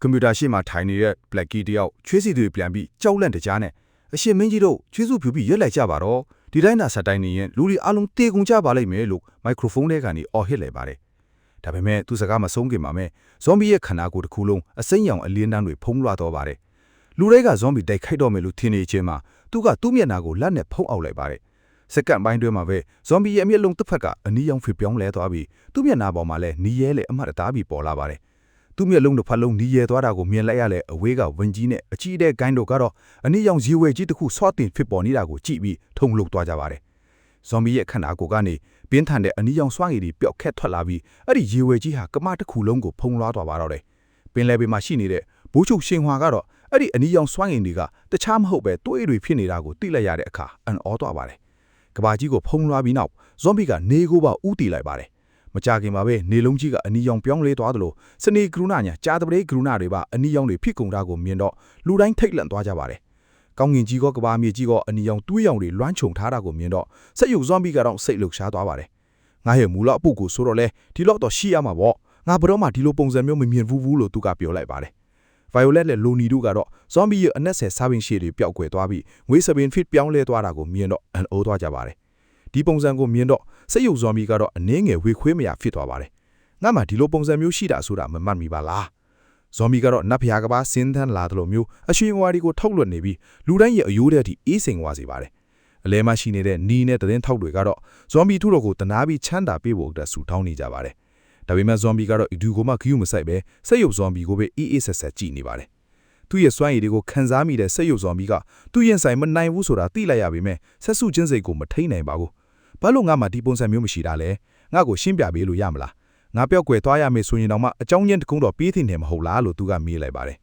ကွန်ပျူတာရှေ့မှာထိုင်နေတဲ့ Blackie တယောက်ချွေးစီတွေပြန်ပြီးကြောက်လန့်တကြားနဲ့အရှင်မင်းကြီးတို့ချွေးစုဖြူပြီးရက်လိုက်ကြပါတော့ဒီတိုင်းသာဆက်တိုင်းနေရင်လူတွေအလုံးတေကုန်ကြပါလိမ့်မယ်လို့မိုက်ခရိုဖုန်းထဲကနေအော်ဟစ်လိုက်ပါတယ်ဒါပေမဲ့သူစကားမဆုံးခင်မှာပဲဇွန်ဘီရဲ့ခန္ဓာကိုယ်တစ်ခုလုံးအစိမ်းရောင်အလင်းတန်းတွေဖုံးလွှားတော့ပါတယ်လူတွေကဇွန်ဘီတိုက်ခိုက်တော့မယ်လို့ထင်နေခြင်းမှာသူကသူ့မျက်နှာကိုလက်နဲ့ဖုံးအောက်လိုက်ပါတယ်စက္ကန့်ပိုင်းတွင်းမှာပဲဇွန်ဘီရဲ့အမျက်လုံးတစ်ဖက်ကအနီးရောင်ဖေပြောင်းလဲသွားပြီးသူ့မျက်နှာပေါ်မှာလည်းနီးရဲလေအမှတ်အသားပြီးပေါ်လာပါတယ်သူ့မျက်လုံးတစ်ဖက်လုံးနီးရဲသွားတာကိုမြင်လိုက်ရတဲ့အဝေးကဝင်းကြီးနဲ့အကြီးတဲ့ဂိုင်းတို့ကတော့အနီးရောင်ဇီဝဲကြီးတစ်ခုဆွတင်ဖြစ်ပေါ်နေတာကိုကြည့်ပြီးထုံလှုပ်သွားကြပါတယ်ဇွန်ဘီရဲ့ခန္ဓာကိုယ်ကနေပြင်းထန်တဲ့အနီးရောင်စွမ်းရည်တွေပျောက်ခက်ထွက်လာပြီးအဲ့ဒီရေဝဲကြီးဟာကမတစ်ခုလုံးကိုဖုံးလွှားသွားပါတော့တယ်ပင်လယ်ပြင်မှာရှိနေတဲ့ဘိုးချုပ်ရှင်ဟွာကတော့အဲ့ဒီအနီးရောင်စွမ်းရည်တွေကတခြားမဟုတ်ပဲတွေးတွေဖြစ်နေတာကိုသိလိုက်ရတဲ့အခါအံ့ဩသွားပါတယ်ကဘာကြီးကိုဖုံးလွှားပြီးနောက်ဇွန်ဘီကနေကိုပါဥတီလိုက်ပါတယ်မကြခင်မှာပဲနေလုံးကြီးကအနီရောင်ပြောင်းလဲသွားသလိုစနေကရုဏာညာကြားတပရေကရုဏာတွေပါအနီရောင်တွေဖြစ်ကုန်တာကိုမြင်တော့လူတိုင်းထိတ်လန့်သွားကြပါတယ်။ကောင်းငင်ကြီးကဘာမြေကြီးကအနီရောင်တွေးရောင်တွေလွှမ်းခြုံထားတာကိုမြင်တော့စက်ရုပ်ဇွန်ဘီကတော့စိတ်လှုပ်ရှားသွားပါတယ်။ငါရဲ့မူလအပုတ်ကိုဆိုတော့လေဒီလောက်တော့ရှိရမှာပေါ့။ငါဘယ်တော့မှဒီလိုပုံစံမျိုးမမြင်ဘူးလို့သူကပြောလိုက်ပါတယ်။ Violet နဲ့ Loni တို့ကတော့ဇွန်ဘီရဲ့အနက်ဆယ်စားပင်ရှည်တွေပျောက်ကွယ်သွားပြီးငွေစပင်ဖစ်ပြောင်းလဲသွားတာကိုမြင်တော့အံ့ဩသွားကြပါတယ်။ဒီပုံစံကိုမြင်တော့စက်ရုပ်ဇွန်ဘီကတော့အနှင်းငယ်ဝေခွေးမရဖြစ်သွားပါတယ်။ငါမှဒီလိုပုံစံမျိုးရှိတာဆိုတာမမှတ်မိပါလားဇွန်ဘီကတော့နတ်ဖျားကပါစင်းသန်းလာသလိုမျိုးအရွှေဝါဒီကိုထုတ်လွှတ်နေပြီးလူတိုင်းရဲ့အယိုးတဲ့အထိအေးစိမ်ဝါစေပါတယ်အလဲမရှိနေတဲ့နီးနဲ့သတင်းထောက်တွေကတော့ဇွန်ဘီထုတော်ကိုတနာပြီးချမ်းသာပေးဖို့အတွက်ဆူတောင်းနေကြပါတယ်ဒါပေမဲ့ဇွန်ဘီကတော့ဒီကိုမှဂယူးမဆိုင်ပဲစက်ရုပ်ဇွန်ဘီကိုပဲအေးအေးဆက်ဆက်ကြည့်နေပါတယ်သူ့ရဲ့စွမ်းရည်တွေကိုခန်းစားမိတဲ့စက်ရုပ်ဇွန်ဘီကသူ့ရင်ဆိုင်မနိုင်ဘူးဆိုတာသိလိုက်ရပေမဲ့ဆက်စုချင်းစိတ်ကိုမထိန်နိုင်ပါဘူးဘာလို့ငါမှဒီပုံစံမျိုးမရှိတာလဲငါ့ကိုရှင်းပြပေးလို့ရမလားငါပြောက်ကွယ်သွားရမယ်ဆိုရင်တော့မှအကြောင်းရင်းတကုံးတော့ပေးသိနေမဟုတ်လားလို့သူကမေးလိုက်ပါတယ်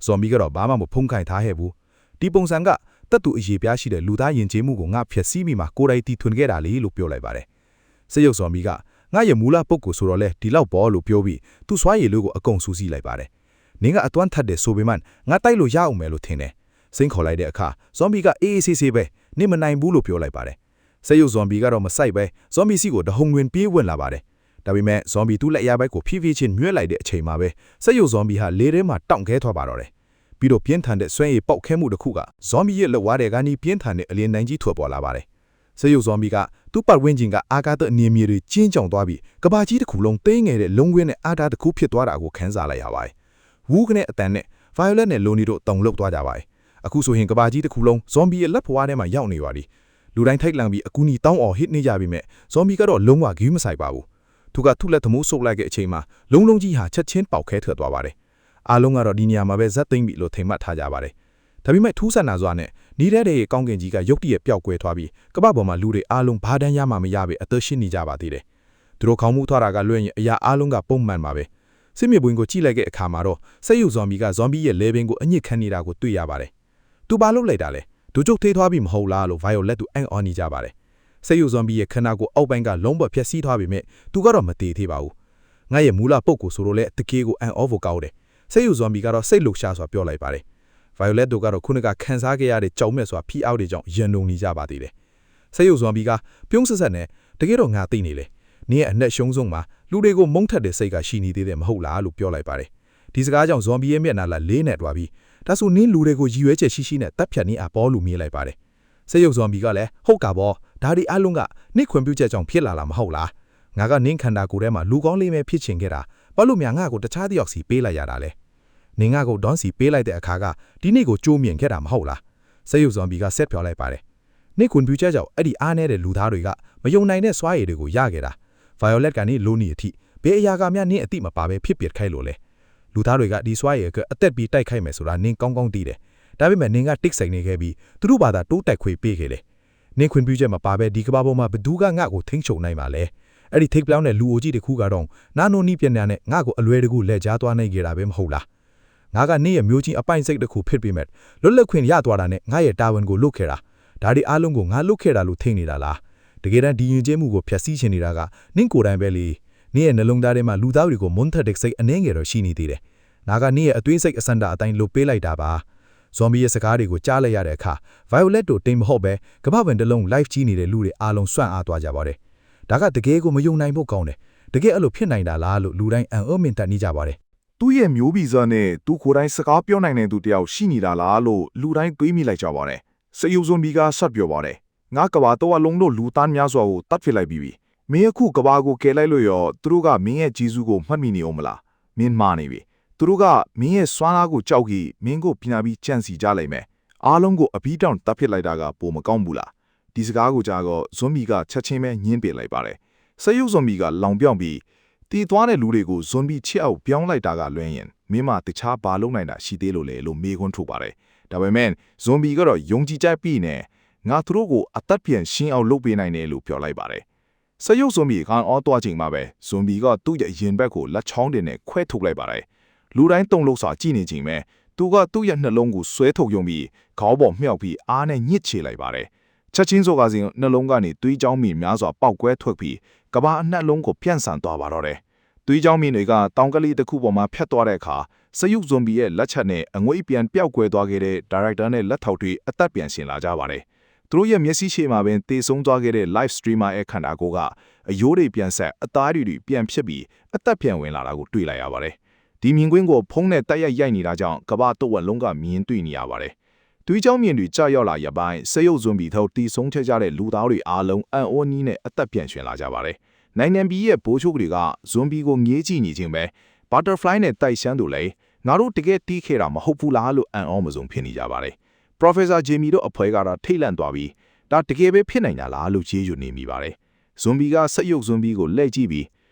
ဇွန်ဘီကတော့ဘာမှမဖုံးခိုင်းထားခဲ့ဘူးဒီပုံစံကတက်သူအရေးပြားရှိတဲ့လူသားယဉ်ကျေးမှုကိုငါဖျက်ဆီးမိမှာကိုယ်တိုင်တီထွင်ခဲ့တာလေလို့ပြောလိုက်ပါတယ်စက်ရုပ်ဇွန်ဘီကငါရဲ့မူလပုတ်ကိုဆိုတော့လေဒီလောက်ပေါ်လို့ပြောပြီးသူ့စွာရည်လို့ကိုအကုန်စူးစီးလိုက်ပါတယ်နင်းကအသွမ်းထက်တယ်ဆိုပေမှငါတိုက်လို့ရအောင်မယ်လို့ထင်တယ်စိန်ခေါ်လိုက်တဲ့အခါဇွန်ဘီကအေးအေးဆေးဆေးပဲနင်းမနိုင်ဘူးလို့ပြောလိုက်ပါတယ်စက်ရုပ်ဇွန်ဘီကတော့မဆိုင်ပဲဇွန်ဘီစီကိုတဟုန်ဝင်ပြေးဝင်လာပါတယ်ဒါပေမဲ့ဇွန်ဘီသူ့လက်ရဘက်ကိုဖြည်းဖြည်းချင်းမြွက်လိုက်တဲ့အချိန်မှာပဲစက်ရုပ်ဇွန်ဘီဟာလေထဲမှာတောင့်ခဲထွက်ပါတော့တယ်ပြီးတော့ပြင်းထန်တဲ့ဆွဲရည်ပေါက်ခဲမှုတစ်ခုကဇွန်ဘီရဲ့လက်ဝါးတွေကနီးပြင်းထန်တဲ့အလင်းနိုင်ကြီးထွက်ပေါ်လာပါတယ်စက်ရုပ်ဇွန်ဘီကသူ့ပတ်ဝန်းကျင်ကအာကာသအနီးမြေတွေကျဉ်းကြောင်သွားပြီးကဘာကြီးတစ်ခုလုံးသိငယ်တဲ့လုံဝင်းနဲ့အာတာတစ်ခုဖြစ်သွားတာကိုခန်းစားလိုက်ရပါတယ်ဝူးကနေအတန်နဲ့ Violet နဲ့ Loni တို့တုံလှုပ်သွားကြပါတယ်အခုဆိုရင်ကဘာကြီးတစ်ခုလုံးဇွန်ဘီရဲ့လက်ဖွားထဲမှာရောက်နေပါပြီလူတိုင်းထိုက်လန့်ပြီးအကူအညီတောင်းအော်ဟစ်နေကြပြီမဲ့ဇွန်ဘီကတော့လုံးဝဂီးမဆိုင်ပါဘူးသူကသူ့လက်သမိုးဆုပ်လိုက်တဲ့အချိန်မှာလုံးလုံးကြီးဟာချက်ချင်းပေါက်ခဲထွက်သွားပါတယ်အားလုံးကတော့ဒီနေရာမှာပဲဇက်သိမ့်ပြီလို့ထိမ်မှတ်ထားကြပါတယ်ဒါပေမဲ့ထူးဆန်းတာစွာနဲ့နီးတဲ့ကောင်းကင်ကြီးကရုတ်တရက်ပျောက်ကွယ်သွားပြီးကမ္ဘာပေါ်မှာလူတွေအားလုံးဘာတန်းရမှမရပဲအသက်ရှင်နေကြပါသေးတယ်သူတို့ခေါင်းမူထွားတာကလွှဲရင်အရာအားလုံးကပုံမှန်ပါပဲစစ်မြေပြင်ကိုကြည့်လိုက်တဲ့အခါမှာတော့စက်ရုပ်ဇွန်ဘီကဇွန်ဘီရဲ့လေပင်ကိုအညစ်ခံနေတာကိုတွေ့ရပါတယ်သူဘာလုပ်လိုက်တာလဲဒုကျုပ်သေးသွားပြီမဟုတ်လားလို့ Violet သူအံ့ဩနေကြပါတယ်စက်ရုပ်ဇွန်ဘီရဲ့ခန္ဓာကိုယ်အောက်ပိုင်းကလုံးဝဖျက်ဆီးသွားပြီမဲ့သူကတော့မသေးသေးပါဘူးငါရဲ့မူလပုတ်ကိုဆိုတော့လေတကယ်ကိုအံ့ဩဖို့ကောင်းတယ်စက်ရုပ်ဇွန်ဘီကတော့စိတ်လှုပ်ရှားစွာပြောလိုက်ပါတယ် Violet တို့ကတော့ခုနကခန်းစားခဲ့ရတဲ့ကြောင်မဲ့စွာဖီအောက်တွေကြောင့်ရန်ုံနေကြပါသေးတယ်စက်ရုပ်ဇွန်ဘီကပြုံးဆက်ဆက်နဲ့တကယ်တော့ငါသိနေလေနင်းရဲ့အနက်ရှုံးဆုံးမှာလူတွေကိုမုန်းထက်တဲ့စိတ်ကရှိနေသေးတယ်မဟုတ်လားလို့ပြောလိုက်ပါတယ်ဒီစကားကြောင့်ဇွန်ဘီရဲ့မျက်နှာလာလေးနဲ့တွားပြီးဒါဆိုနင်းလူတွေကိုရည်ရွယ်ချက်ရှိရှိနဲ့တပ်ဖြတ်နေအပေါ်လူမြင်လိုက်ပါတယ်စက်ရုပ်ဇွန်ဘီကလည်းဟုတ်ကပေါ့ဒါဒီအလုံးကနင့်ခွင့်ပြုချက်ကြောင့်ဖြစ်လာမဟုတ်လားငါကနင်းခန္ဓာကိုယ်ထဲမှာလူကောင်းလေးပဲဖြစ်ချင်ခဲ့တာဘာလို့များငါ့ကိုတခြားတယောက်စီပေးလိုက်ရတာလဲနင်းငါ့ကိုဒွန်စီပေးလိုက်တဲ့အခါကဒီနေ့ကိုကြိုးမြင်ခဲ့တာမဟုတ်လားစက်ရုပ်ဇွန်ဘီကဆက်ပြောလိုက်ပါတယ်နင့်ခွင့်ပြုချက်ကြောင့်အဲ့ဒီအားနေတဲ့လူသားတွေကမယုံနိုင်တဲ့စွာရည်တွေကိုရခဲ့တာ Violet ကနေ Loni အထိဘယ်အရာကများနင်းအတိမပါပဲဖြစ်ပြခိုက်လို့လဲလူသားတွေကဒီစွာရည်ကအသက်ပြီးတိုက်ခိုက်မယ်ဆိုတာနင်းကောင်းကောင်းသိတယ်ဒါပေမဲ့နင်းကတစ်ဆိုင်နေခဲ့ပြီးသူတို့ဘာသာတိုးတိုက်ခွေပေးခဲ့တယ်နင်းခွင့်ပြုချက်မပါပဲဒီကဘာပေါ်မှာဘသူကငါ့ကိုထိန်းချုပ်နိုင်ပါလဲအဲ့ဒီထိပ်ပြောင်းတဲ့လူအိုကြီးတစ်ခုကတော့နာနိုနီးပြန်တဲ့ငါ့ကိုအလွယ်တကူလက်ကြားသွားနိုင်ကြတာပဲမဟုတ်လားငါကနင်းရဲ့မျိုးချင်းအပိုင်စိတ်တစ်ခုဖြစ်ပြီးမဲ့လွတ်လပ်ခွင့်ရသွားတာနဲ့ငါရဲ့တာဝန်ကိုလွတ်ခဲ့တာဒါဒီအားလုံးကိုငါလွတ်ခဲ့တာလို့ထင်နေတာလားတကယ်တမ်းဒီရင်ကျင်းမှုကိုဖျက်ဆီးချင်နေတာကနင်းကိုယ်တိုင်ပဲလေနင်းရဲ့နှလုံးသားထဲမှာလူသားတွေကိုမွန်းထက်တဲ့စိတ်အနှဲငယ်တော့ရှိနေသေးတယ်ငါကနင်းရဲ့အသွေးစိတ်အစန္ဒအတိုင်းလွတ်ပေးလိုက်တာပါဇွန်ဘီရဲ့စကားတွေကိုကြားလိုက်ရတဲ့အခါ Violet တို့တိမ်မဟုတ်ပဲကမ္ဘာဝင်တစ်လုံး live ကြီးနေတဲ့လူတွေအားလုံးစွန့်အားသွားကြပါတယ်ဒါကတကယ်ကိုမယုံနိုင်ဖို့ကောင်းတယ်တကယ်အဲ့လိုဖြစ်နိုင်တာလားလို့လူတိုင်းအံ့ဩမြင်တတ်နေကြပါတယ် သူ့ရဲ့မျိုးဗီဇနဲ့သူကိုယ်တိုင်စကားပြောနိုင်တဲ့သူတယောက်ရှိနေတာလားလို့လူတိုင်းတွေးမိလိုက်ကြပါတယ်။စယုဇွန်ဘီကဆက်ပြောပါတယ်။ငါကဘာတော့အလုံးလို့လူသားများစွာကိုတတ်ဖြစ်လိုက်ပြီ။မင်းအခုကဘာကိုကယ်လိုက်လို့ရောသူတို့ကမင်းရဲ့ဂျေဇုကိုမှတ်မိနေအောင်မလား။မင်းမာနေပြီ။သူတို့ကမင်းရဲ့စွမ်းအားကိုကြောက်ပြီးမင်းကိုပြနာပြီးကြံစီကြလိုက်မယ်။အားလုံးကိုအပီးတောင်တတ်ဖြစ်လိုက်တာကပိုမကောင်းဘူးလား။ဒီစကားကိုကြားတော့ဇွန်ဘီကချက်ချင်းပဲညင်းပစ်လိုက်ပါတယ်။စယုဇွန်ဘီကလောင်ပြောင်ပြီးတီးသွားတဲ့လူတွေကိုဇွန်ဘီချစ်အောင်ပြောင်းလိုက်တာကလွှဲရင်မင်းမတခြားဘာလုပ်နိုင်တာရှိသေးလို့လဲလို့မေးခွန်းထုတ်ပါတယ်။ဒါပေမဲ့ဇွန်ဘီကတော့ယုံကြည်ချက်ပြီးနဲ့ငါသူတို့ကိုအသက်ပြန်ရှင်းအောင်လုပ်ပေးနိုင်တယ်လို့ပြောလိုက်ပါတယ်။စယုဇွန်ဘီကန်အော်သွားချိန်မှာပဲဇွန်ဘီကသူ့ရဲ့ရင်ဘက်ကိုလက်ချောင်းတင်နဲ့ခွဲထုတ်လိုက်ပါတယ်။လူတိုင်းတုံလို့စာကြည့်နေချိန်မှာသူကသူ့ရဲ့နှလုံးကိုဆွဲထုတ်ယုံပြီးခေါင်းပေါ်မြှောက်ပြီးအားနဲ့ညှစ်ချလိုက်ပါတယ်။ချက်ချင်းစောကစဉ်နှလုံးကနေသွေးကြောင်းမီများစွာပေါက်ကွဲထွက်ပြီးကဘာအနှက်လုံးကိုပြန့်ဆံသွားပါတော့တယ်။သွေးကြောင်းမီတွေကတောင်ကလေးတစ်ခုပေါ်မှာဖြတ်သွားတဲ့အခါစယုဇွန်ဘီရဲ့လက်ချက်နဲ့အငွေ့ပြန်ပျောက်ကွယ်သွားခဲ့တဲ့ဒါရိုက်တာနဲ့လက်ထောက်တွေအသက်ပြန်ရှင်လာကြပါတယ်။သူတို့ရဲ့မျက်စိရှေ့မှာပင်တေဆုံးသွားခဲ့တဲ့ live streamer ရဲ့ခန္ဓာကိုယ်ကအယိုးတွေပြန်ဆက်အသားတွေပြန်ဖြစ်ပြီးအသက်ပြန်ဝင်လာတာကိုတွေ့လိုက်ရပါတယ်။ဒီမြင်ကွင်းကိုဖုံးနဲ့တက်ရိုက်နေတာကြောင့်ကဘာတော့ဝက်လုံးကမြင်တွေ့နေရပါတယ်။သွေးကြောင်းမြင်တွေကြာရောက်လာရပိုင်းစယုဇွန်ဘီထုတ်တီဆုံးချက်ကြတဲ့လူသားတွေအားလုံးအံ့ဩနီးနဲ့အသက်ပြန်ရှင်လာကြပါတယ်။နိုင်ငံပြည်ရဲ့ဘိုးချုပ်တွေကဇွန်ဘီကိုငေးကြည့်နေခြင်းပဲ butterfly နဲ့တိုက်ရှမ်းတို့လည်းငါတို့တကယ်တီးခဲ့တာမဟုတ်ဘူးလားလို့အံ့ဩမဆုံးဖြစ်နေကြပါတယ်။ Professor Jamie တို့အဖွဲကတော့ထိတ်လန့်သွားပြီးဒါတကယ်ပဲဖြစ်နိုင်တာလားလို့ကြေးရွနေမိပါတယ်။ဇွန်ဘီကစက်ရုပ်ဇွန်ဘီကိုလှည့်ကြည့်ပြီ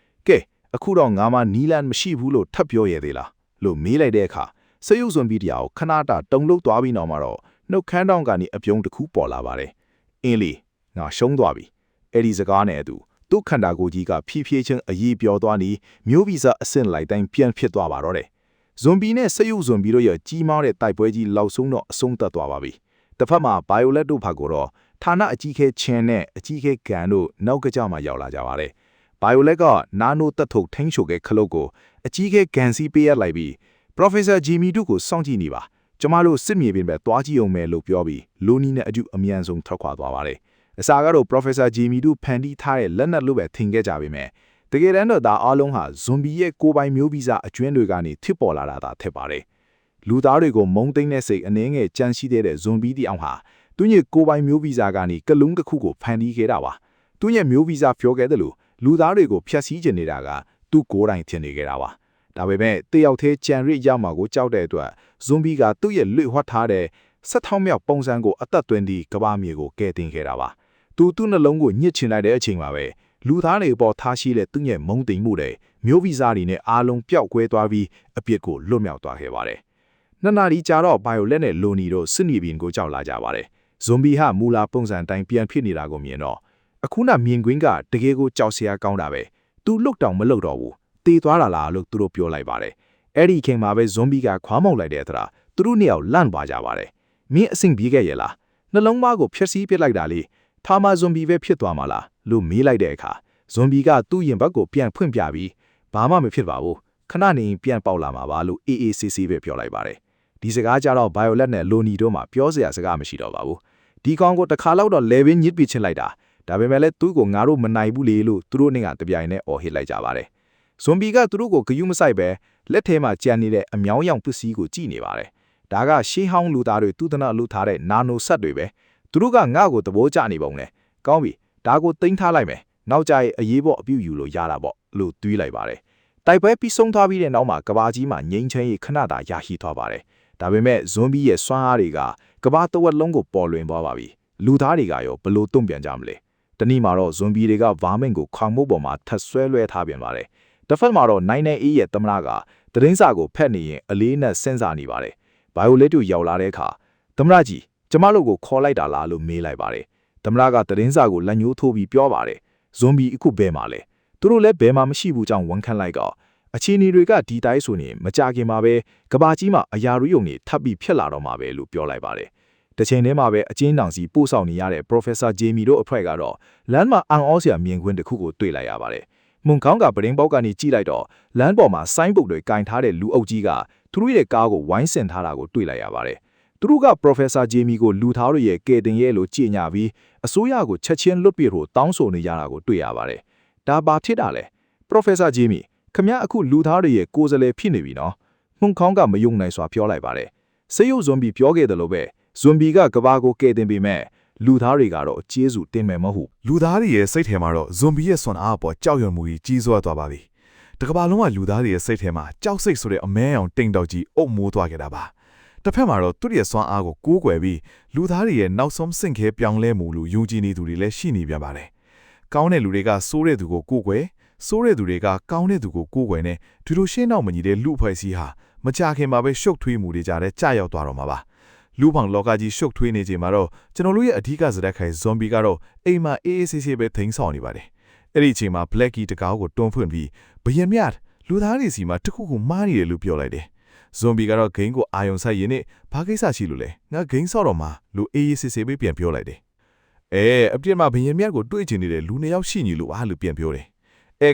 းကဲအခုတော့ငါမှနီလန်မရှိဘူးလို့ထပ်ပြောရသေးလားလို့မေးလိုက်တဲ့အခါစက်ရုပ်ဇွန်ဘီတရားကိုခဏတာတုံလို့သွားပြီးနောက်မှာတော့နှုတ်ခမ်းတောင်းကနေအပြုံးတစ်ခုပေါ်လာပါတယ်။အင်းလီငါရှုံးသွားပြီ။အဲ့ဒီစကားနဲ့အတူသူ့ခန္ဓာကိုယ်ကြီးကဖြည်းဖြည်းချင်းအရေးပြောသွားပြီးမျိုးဗီဇအဆင့်လိုက်တိုင်းပြန်ဖြစ်သွားပါတော့တယ်။ဇွန်ဘီနဲ့စယုဇွန်ဘီတို့ရဲ့ကြီးမားတဲ့တိုက်ပွဲကြီးလောက်ဆုံးတော့အဆုံးသတ်သွားပါပြီ။တစ်ဖက်မှာဘိုင်ယိုလက်တို့ဖက်ကိုတော့ဌာနအကြီးအကဲချန်နဲ့အကြီးအကဲကန်တို့နောက်ကကြမှာရောက်လာကြပါတယ်။ဘိုင်ယိုလက်ကနာနိုတက်ထုတ်ထင်းချိုကဲခလုတ်ကိုအကြီးအကဲကန်စီပေးရလိုက်ပြီး Professor Jamie တို့ကိုစောင့်ကြည့်နေပါ။ကျမတို့စစ်မြေပြင်ပဲတွားကြည့်အောင်မယ်လို့ပြောပြီးလိုနီနဲ့အကျအမြန်ဆုံးထွက်ခွာသွားပါတယ်။အစာကတော့ Professor Jamie တို့ဖန်တီးထားတဲ့လက်နက်လို့ပဲထင်ခဲ့ကြပေမဲ့တကယ်တမ်းတော့ဒါအားလုံးဟာဇွန်ဘီရဲ့ကိုပိုင်မျိုးဗီဇအကျွင်းတွေကနေထစ်ပေါ်လာတာသာဖြစ်ပါတယ်။လူသားတွေကိုမုံသိမ့်တဲ့စိတ်အနှဲငယ်ကြမ်းရှိတဲ့ဇွန်ဘီတီအောင်ဟာသူညကိုပိုင်မျိုးဗီဇကနေကလုံးတစ်ခုကိုဖန်တီးခဲ့တာပါ။သူညမျိုးဗီဇပြောခဲ့တယ်လို့လူသားတွေကိုဖျက်ဆီးကျင်နေတာကသူ့ကိုယ်တိုင်ထင်နေခဲ့တာပါ။ဒါပေမဲ့တယောက်သေးကြံရစ်ရမှာကိုကြောက်တဲ့အတွက်ဇွန်ဘီကသူ့ရဲ့လွတ်ဟွတ်ထားတဲ့ဆက်ထောင်းမြောက်ပုံစံကိုအသက်သွင်းပြီးကဘာမြေကိုကဲတင်ခဲ့တာပါ။သူ့နှလုံးကိုညှစ်ချင်လိုက်တဲ့အချိန်မှာပဲလူသားတွေပေါ်ထားရှိတဲ့သူ့ရဲ့မုံတိမ်မှုတွေမျိုးဗီဇတွေနဲ့အားလုံးပျောက်ကွဲသွားပြီးအပြစ်ကိုလွတ်မြောက်သွားခဲ့ပါတယ်။နှစ်နာရီကြာတော့ဘိုင်ယိုလက်နဲ့လိုနီတို့စစ်နေပြင်ကိုကြောက်လာကြပါတယ်။ဇွန်ဘီဟာမူလာပုံစံတိုင်းပြန်ဖြစ်နေတာကိုမြင်တော့အခုနမြင်ကွင်းကတကယ်ကိုကြောက်စရာကောင်းတာပဲ။သူလွတ်တောင်မလွတ်တော့ဘူး။တေးသွားတာလားလို့သူတို့ပြောလိုက်ပါတယ်။အဲ့ဒီချိန်မှာပဲဇွန်ဘီကခွားမောက်လိုက်တဲ့အခါသူတို့နှစ်ယောက်လန့်သွားကြပါတယ်။မင်းအဆင်ပြေခဲ့ရဲ့လား။နှလုံးသားကိုဖျက်ဆီးပစ်လိုက်တာလေ။ထာမဇွန်ဘီပဲဖြစ်သွားမှာလားလို့မေးလိုက်တဲ့အခါဇွန်ဘီကသူ့ရင်ဘတ်ကိုပြန်ဖွင့်ပြပြီးဘာမှမဖြစ်ပါဘူးခဏနေပြန်ပေါက်လာမှာပါလို့အေးအေးဆေးဆေးပဲပြောလိုက်ပါတယ်ဒီစကားကြတော့ဘိုင်ယိုလက်နဲ့လိုနီတို့မှပြောစရာစကားမရှိတော့ပါဘူးဒီကောင်ကိုတစ်ခါလောက်တော့လေဘင်းညစ်ပြချင်လိုက်တာဒါပေမဲ့လည်းသူ့ကိုငါတို့မနိုင်ဘူးလေလို့သူတို့နဲ့ကတပြိုင်နဲ့အော်ဟစ်လိုက်ကြပါတယ်ဇွန်ဘီကသူတို့ကိုဂယုမဆိုင်ပဲလက်ထဲမှာကြံနေတဲ့အမြောင်းရောင်ပစ္စည်းကိုကြည့်နေပါတယ်ဒါကရှေးဟောင်းလူသားတွေသူတနအလုပ်ထားတဲ့နာနိုဆက်တွေပဲသူတို့ကငါ့ကိုသဘောကျနေပုံနဲ့ကောင်းပြီဒါကိုတင်ထားလိုက်မယ်နောက်ကြရဲ့အရေးပေါ်အပြုယူလို့ရတာပေါ့လို့တွေးလိုက်ပါတယ်တိုက်ပွဲပြီးဆုံးသွားပြီးတဲ့နောက်မှာကဘာကြီးမှာငိမ့်ချမ်းရေးခဏတာရရှိသွားပါတယ်ဒါပေမဲ့ဇွန်ဘီရဲ့စွမ်းအားတွေကကဘာတဝက်လုံးကိုပေါ်လွင်သွားပါပြီလူသားတွေကရောဘလို့တုံ့ပြန်ကြမလဲတနည်းမှာတော့ဇွန်ဘီတွေကဗာမင်ကိုခေါင်မို့ပေါ်မှာထပ်ဆွဲလွှဲထားပြန်ပါတယ်တစ်ဖက်မှာတော့နိုင်နေအေးရဲ့သမနာကတရင်စာကိုဖက်နေရင်အလေးနဲ့စဉ်းစားနေပါတယ်ဘိုင်ယိုလက်တို့ရောက်လာတဲ့အခါသမနာကြီးကျမတို့ကိုခေါ်လိုက်တာလားလို့မေးလိုက်ပါတယ်သမနာကတရင်စာကိုလက်ညှိုးထိုးပြီးပြောပါတယ်ဇွန်ဘီအခုဘယ်မှာလဲသူတို့လည်းဘယ်မှာမရှိဘူးကြောင့်ဝန်ခံလိုက်တော့အခြေအနေတွေကဒီတိုင်းဆိုရင်မကြခင်မှာပဲကဘာကြီးမှာအရာရယုံနေထပ်ပြီးဖြစ်လာတော့မှာပဲလို့ပြောလိုက်ပါတယ်တစ်ချိန်တည်းမှာပဲအချင်းတောင်စီပို့ဆောင်နေရတဲ့ Professor Jamie တို့အဖွဲ့ကတော့လမ်းမှာအန်အောစရာမြင်ကွင်းတစ်ခုကိုတွေ့လိုက်ရပါတယ်မွန်ကောင်းကပရင်ပေါက်ကနေကြည့်လိုက်တော့လမ်းပေါ်မှာဆိုင်းပုတ်တွေကင်ထားတဲ့လူအုပ်ကြီးကသူတို့ရဲ့ကားကိုဝိုင်းဆင်ထားတာကိုတွေ့လိုက်ရပါတယ်သူတို့က Professor Jamie ကိုလူသားတွေရဲ့ကဲတင်ရဲလို့ကြည်ညာပြီးအစိုးရကိုချက်ချင်းလွတ်ပြဖို့တောင်းဆိုနေကြတာကိုတွေ့ရပါတယ်။ဒါဘာဖြစ်တာလဲ Professor Jamie ခမအခုလူသားတွေရဲ့ကိုယ်စားလှယ်ဖြစ်နေပြီနော်မှုန်ခေါင်းကမယုံနိုင်စွာပြောလိုက်ပါတယ်စေယုဇွန်ဘီပြောခဲ့တယ်လို့ပဲဇွန်ဘီကကဘာကိုကယ်တင်ပေမဲ့လူသားတွေကတော့ကျေးဇူးတင်မယ်မဟုတ် လူသားတွေရဲ့စိတ်ထဲမှာတော့ဇွန်ဘီရဲ့ဆွမ်းအားပေါ်ကြောက်ရွံ့မှုကြီးကြီးစွာသွားပါပြီ။တကဘာလုံးကလူသားတွေရဲ့စိတ်ထဲမှာကြောက်စိတ်ဆိုတဲ့အမဲအောင်တိမ်တောက်ကြီးအုပ်မိုးသွားခဲ့တာပါ။တစ်ဖက်မှာတော့သူ့ရဲ့ဆွမ်းအားကိုကိုးကွယ်ပြီးလူသားတွေရဲ့နောက်ဆုံးဆင့်ခဲပြောင်းလဲမှုလို့ယုံကြည်နေသူတွေလည်းရှိနေပြန်ပါတယ်။ကောင်းတဲ့လူတွေကစိုးတဲ့သူကိုကိုးကွယ်စိုးတဲ့သူတွေကကောင်းတဲ့သူကိုကိုးကွယ်နေဒီလိုရှင်းနောက်မညီတဲ့လူအဖွဲ့အစည်းဟာမကြခင်မှာပဲရှုပ်ထွေးမှုတွေကြတဲ့ကြာရောက်သွားတော့မှာပါ။လူပေါင်းလောကကြီးရှုပ်ထွေးနေချိန်မှာတော့ကျွန်တော်တို့ရဲ့အဓိကစရက်ခိုင်ဇွန်ဘီကတော့အိမ်မှာအေးအေးဆေးဆေးပဲထိန်းဆောင်နေပါတယ်။အဲ့ဒီအချိန်မှာ Blackie တကားကိုတွန်းဖွင့်ပြီးဘယင်မြတ်လူသားတွေစီမှာတခုခုမှားနေတယ်လို့ပြောလိုက်တယ်။ဇွန်ဘီကတော့ဂိမ်းကိုအာယုံဆိုင်ရင်းနဲ့ဘာကိစ္စရှိလို့လဲငါဂိမ်းဆော့တော့မှာလူအေးအေးဆေးဆေးပဲပြန်ပြောလိုက်တယ်။အပြစ်မှာဘယင်မြတ်ကိုတွေ့ချင်နေတဲ့လူနှစ်ယောက်ရှိနေလို့အားလို့ပြန်ပြောတယ်။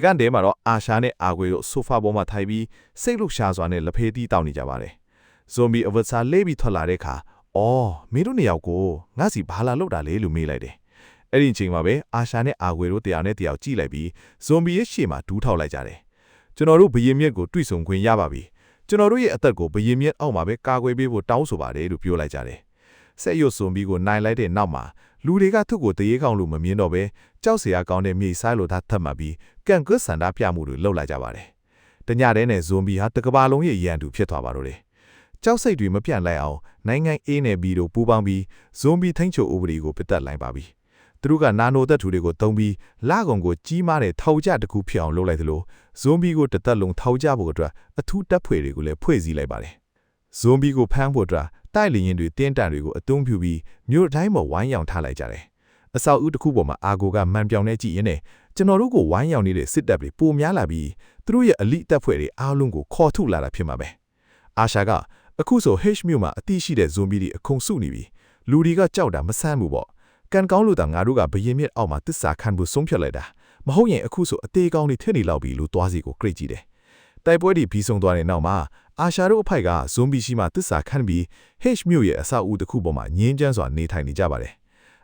ကန်တဲမှာတော့အာရှာနဲ့အာကွေတို့ဆိုဖာပေါ်မှာထိုင်ပြီးစိတ်လှုပ်ရှားစွာနဲ့လက်ဖေးတီးတောင်းနေကြပါတယ်။ဇွန်ဘီအဝတ်စားလေးပြီးထွက်လာတဲ့အခါအော်မင်းတို့နှစ်ယောက်ကိုငါစီဘာလာလောက်တာလဲလို့မေးလိုက်တယ်။အဲ့ဒီအချိန်မှာပဲအာရှာနဲ့အာဂွေတို့တရားနဲ့တရားကြည့်လိုက်ပြီးဇွန်ဘီရဲ့ရှေ့မှာဒူးထောက်လိုက်ကြတယ်။ကျွန်တော်တို့ဘယင်မြက်ကိုတွေ့ဆုံခွင့်ရပါပြီ။ကျွန်တော်တို့ရဲ့အသက်ကိုဘယင်မြက်အောက်မှာပဲကာကွယ်ပေးဖို့တောင်းဆိုပါတယ်လို့ပြောလိုက်ကြတယ်။ဆက်ရွတ်ဇွန်ဘီကိုနိုင်လိုက်တဲ့နောက်မှာလူတွေကသူ့ကိုတရေကောင်းလို့မမြင်တော့ပဲကြောက်စရာကောင်းတဲ့မြေဆိုင်လိုသားထပ်မှတ်ပြီးကန့်ကွက်ဆန္ဒပြမှုတွေလုပ်လိုက်ကြပါတယ်။တညတဲ့နဲ့ဇွန်ဘီဟာတကဘာလုံးရဲ့ရန်သူဖြစ်သွားပါတော့တယ်။ကြောက်စိတ်တွေမပြန့်လိုက်အောင်နိုင်ငံအေးနယ်ဘီတို့ပူးပေါင်းပြီးဇွန်ဘီထိန်းချုပ်ဥပဒေကိုပြတ်တက်လိုက်ပါပြီ။သူတို့ကနာနိုသက်ထူတွေကိုတုံးပြီးလာကုံကိုကြီးမားတဲ့ထောက်ကြတစ်ခုဖြစ်အောင်လုပ်လိုက်သလိုဇွန်ဘီကိုတသက်လုံးထောက်ကြဖို့အတွက်အထူးတပ်ဖွဲ့တွေကိုလည်းဖွဲ့စည်းလိုက်ပါတယ်။ဇွန်ဘီကိုဖမ်းဖို့အတွက်တိုက်လျင်တွေတင်းတန်တွေကိုအသုံးပြုပြီးမြို့တိုင်းမှာဝိုင်းရောင်ထားလိုက်ကြတယ်။အဆောက်အဦတစ်ခုပေါ်မှာအာဂိုကမှန်ပြောင်နေကြည့်ရင်းနဲ့ကျွန်တော်တို့ကိုဝိုင်းရောင်နေတဲ့စစ်တပ်တွေပိုများလာပြီးသူတို့ရဲ့အလိတပ်ဖွဲ့တွေအားလုံးကိုခေါ်ထုတ်လာတာဖြစ်မှာပဲ။အာရှာကအခုဆို H မြို့မှာအတိရှိတဲ့ဇွန်ဘီတွေအခုံစုနေပြီလူတွေကကြောက်တာမဆန်းဘူးပေါ့ကန်ကောင်းလို့တာငါတို့ကဘယင်မြစ်အောက်မှာတစ္ဆာခံဖို့ဆုံးဖြတ်လိုက်တာမဟုတ်ရင်အခုဆိုအသေးကောင်းတွေထည့်နေလောက်ပြီလို့သွားစီကိုကြိတ်ကြည့်တယ်တိုက်ပွဲတွေပြီးဆုံးသွားတဲ့နောက်မှာအာရှာတို့အဖိုက်ကဇွန်ဘီရှိမှတစ္ဆာခံပြီး H မြို့ရဲ့အဆောက်အဦတစ်ခုပေါ်မှာငင်းချမ်းစွာနေထိုင်နေကြပါတယ်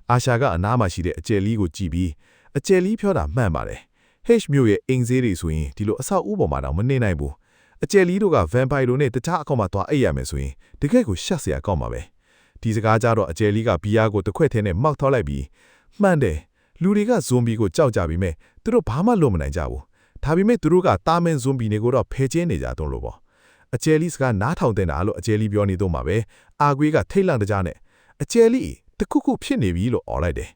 အာရှာကအနားမှာရှိတဲ့အကျယ်လီကိုကြည့်ပြီးအကျယ်လီပြောတာမှန်ပါတယ် H မြို့ရဲ့အိမ်ဈေးတွေဆိုရင်ဒီလိုအဆောက်အဦပေါ်မှာတော့မနေနိုင်ဘူးအကျယ်လီတို့က vampire တို့နဲ့တခြားအကောင့်မှာသွားအိပ်ရမယ်ဆိုရင်တကယ့်ကိုရှက်စရာကောင်းပါပဲဒီစကားကြတော့အကျယ်လီကဘီယာကိုတစ်ခွက်ထဲနဲ့မောက်ထောက်လိုက်ပြီးမှန်တယ်လူတွေကဇွန်ဘီကိုကြောက်ကြပြီးမဲ့သူတို့ဘာမှလုပ်မနိုင်ကြဘူးဒါပေမဲ့သူတို့ကတာမန်ဇွန်ဘီတွေကိုတော့ဖယ်ကျင်းနေကြတော့လို့ပေါ့အကျယ်လီစကားနားထောင်တဲ့တာလို့အကျယ်လီပြောနေတော့မှာပဲအာကွေးကထိတ်လန့်တကြားနဲ့အကျယ်လီတခုခုဖြစ်နေပြီလို့អော်လိုက်တယ်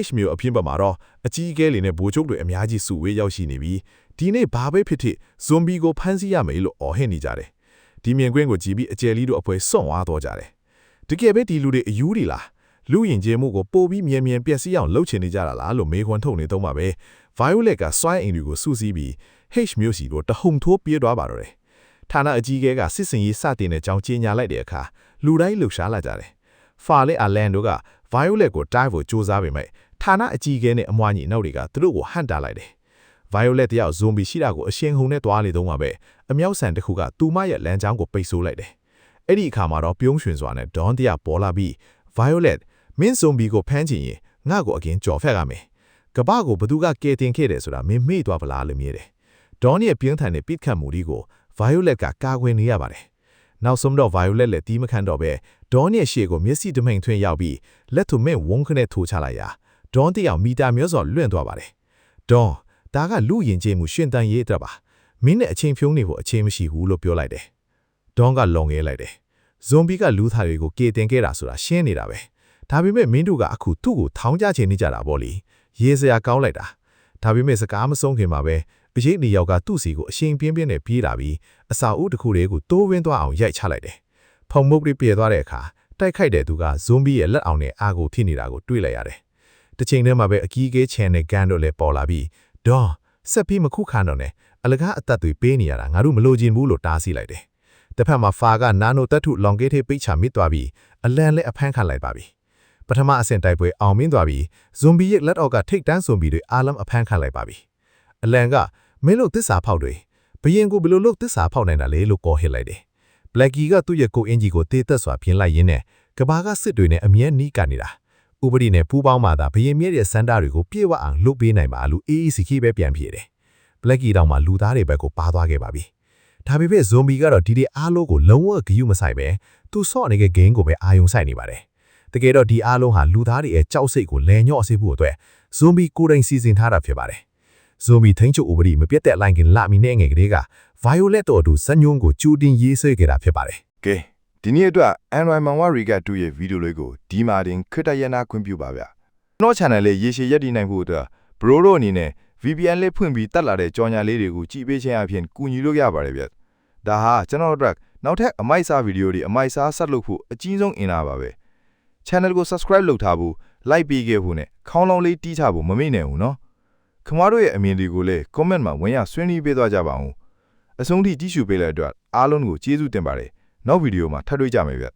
H မျိုးအဖြစ်ပါမှာတော့အကြီးအကဲလေးနဲ့ဘိုးချုပ်တွေအများကြီးစုဝေးရောက်ရှိနေပြီးဒီနေ့ဘာပဲဖြစ်ဖြစ်ဇွန်ဘီကိုဖမ်းဆီးရမယ်လို့အော်ဟစ်နေကြတယ်ဒီမြင်ကွင်းကိုကြည့်ပြီးအကျယ်လီတို့အဖွဲစွန့်သွားတော့ကြတယ်တကယ်ပဲဒီလူတွေအယူတွေလားလူရင်ကျဲမှုကိုပို့ပြီးမြင်ပျက်စီးအောင်လှုပ်ချင်နေကြတာလားလို့မေးခွန်းထုတ်နေတော့မှာပဲ Violet ကစွိုင်းအိမ်တွေကိုစူးစီးပြီး H မျိုးစီတို့တဟုန်ထိုးပြေးသွားပါတော့တယ်ဌာနအကြီးအကဲကစစ်စင်ရေးစတင်တဲ့အကြောင်းကြေညာလိုက်တဲ့အခါလူတိုင်းလှုပ်ရှားလာကြတယ်ဖာလက်အလန်တို့က Violet ကိုတိုက်ဖို့စူးစမ်းပေမဲ့ဌာနအကြီးအကဲနဲ့အမွှားညီနောက်တွေကသူတို့ကိုဟန့်တားလိုက်တယ် Violet တယောက်ဇွန်ဘီရှိတာကိုအရှင်ဟုန်နဲ့တွားနေတော့မှာပဲအမြောက်ဆန်တစ်ခုကသူမရဲ့လမ်းကြောင်းကိုပိတ်ဆို့လိုက်တယ်အဲ့ဒီအခါမှာတော့ပြုံးရွှင်စွာနဲ့ဒေါန်တယောက်ပေါ်လာပြီး Violet မင်းဇွန်ဘီကိုဖမ်းချင်ရင်ငါ့ကိုအရင်ကြော်ဖက်ကမယ်ကပကိုဘသူကကဲတင်ခဲ့တယ်ဆိုတာမင်းမေ့သွားပလားလို့မြင်တယ်ဒေါန်ရဲ့ပြင်းထန်တဲ့ပစ်ခတ်မှုတွေကို Violet ကကာကွယ်နေရပါတယ်နောက်ဆုံးတော့ Violet လည်းတီးမခံတော့ပဲဒေါန်ရဲ့ရှေ့ကိုမျက်စိတမိန်ထွင်းရောက်ပြီးလက်ထုံမဲ့ဝုန်းခနဲ့ထိုးချလိုက်ရာဒေါန်တယောက်မီတာမျိုးစော်လွင့်သွားပါတယ်ဒေါန်ဒါကလူရင်ကျေးမှုရှင်တန်ရေးအတွက်ပါမင်းနဲ့အချိန်ဖြုံးနေဖို့အချိန်မရှိဘူးလို့ပြောလိုက်တယ်ဒေါန်ကလုံငဲလိုက်တယ်ဇွန်ဘီကလူသားတွေကိုကေတင်ခဲ့တာဆိုတာရှင်းနေတာပဲဒါပေမဲ့မင်းတို့ကအခုသူ့ကိုထောင်းကြချင်နေကြတာပေါ့လေရေးစရာကောင်းလိုက်တာဒါပေမဲ့စကားမဆုံးခင်မှာပဲအရေးနေယောက်ကသူ့စီကိုအရှင်ပြင်းပြင်းနဲ့ပြေးလာပြီးအစာအုပ်တစ်ခုတည်းကိုတိုးဝင်းသွားအောင်ရိုက်ချလိုက်တယ်ဖုံမုတ်တွေပြေသွားတဲ့အခါတိုက်ခိုက်တဲ့သူကဇွန်ဘီရဲ့လက်အောင်နဲ့အာကိုထိနေတာကိုတွေ့လိုက်ရတယ်တစ်ချိန်တည်းမှာပဲအကြီးအကဲချန်နဲ့ကန်တို့လည်းပေါ်လာပြီးဒေါန်ဆက်ပြီးမခုခံတော့နဲ့အလကားအသက်တွေပေးနေရတာငါတို့မလိုချင်ဘူးလို့တားဆီးလိုက်တယ်တစ်ဖက်မှာဖာကနာနိုတက်ထုလောင်ကေးထေးပိတ်ချမိသွားပြီးအလန်လည်းအဖမ်းခံလိုက်ပါပြီပထမအဆင့်တိုက်ပွဲအောင်မြင်သွားပြီးဇွန်ဘီရဲ့လက်အောက်ကထိတ်တန်းဇွန်ဘီတွေအားလုံးအဖမ်းခံလိုက်ပါပြီအလန်ကမင်းတို့သစ္စာဖောက်တွေဘယင်ကိုဘယ်လိုလုပ်သစ္စာဖောက်နိုင်တာလဲလို့ကောဟစ်လိုက်တယ်ဘလက်ဂီကသူ့ရဲ့ကိုအင်ဂျီကိုတေးသက်စွာပြင်လိုက်ရင်းနဲ့ကဘာကစစ်တွေနဲ့အမြဲနီးကပ်နေတာဥပဒေနဲ့ပူးပေါင်းမှသာဘယင်မြဲတဲ့စန္ဒာတွေကိုပြေဝအောင်လုပ်ပေးနိုင်ပါလို့အေးအေးစီခီပဲပြန်ပြေတယ်ဘ Blackie တောင်မှလူသားတွေဘက်ကိုပါသွားခဲ့ပါပြီဒါပေမဲ့ zombie ကတော့ဒီအားလုံးကိုလုံးဝဂရုမစိုက်ပဲသူဆော့နေတဲ့ game ကိုပဲအာရုံစိုက်နေပါတယ်တကယ်တော့ဒီအားလုံးဟာလူသားတွေရဲ့ကြောက်စိတ်ကိုလဲညော့စေဖို့အတွက် zombie ကိုယ်တိုင်စီစဉ်ထားတာဖြစ်ပါတယ် zombie ထိန်းချုပ်ဥပဒေမပြတ်တဲ့လိုင်းကလာမီနဲ့ငယ်ကလေးက violet တို့အတူဇညုံကိုကျူတင်ရေးဆွဲခဲ့တာဖြစ်ပါတယ် ကဲဒီနေ့အတွက် Android Manwa Riga 2ရဲ့ဗီဒီယိုလေးကိုဒီမှာတင်ခရတရနာခွင့်ပြုပါဗျကျွန်တော် channel လေးရေရှည်ရပ်တည်နိုင်ဖို့အတွက် bro တို့အနေနဲ့ VPN လေးဖွင့်ပြီးတက်လာတဲ့ကြော်ညာလေးတွေကိုကြည့်ပေးခြင်းအပြင်ကူညီလို့ရပါတယ်ဗျဒါဟာကျွန်တော်တို့နောက်ထပ်အမိုက်စားဗီဒီယိုတွေအမိုက်စားဆက်လုပ်ဖို့အကြီးဆုံးအင်အားပါပဲ channel ကို subscribe လုပ်ထားဖို့ like ပေးခဲ့ဖို့နဲ့ခေါင်းလုံးလေးတီးထားဖို့မမေ့နဲ့ဘူးနော်ခင်ဗျားတို့ရဲ့အမြင်တွေကိုလည်း comment မှာဝင်ရဆွေးနွေးပေးသွားကြပါဦးအဆုံးထိကြည့်ရှုပေးတဲ့အတွက်အားလုံးကိုကျေးဇူးတင်ပါတယ်နောက်ဗီဒီယိုမှာထပ်တွေ့ကြမယ်ဗျ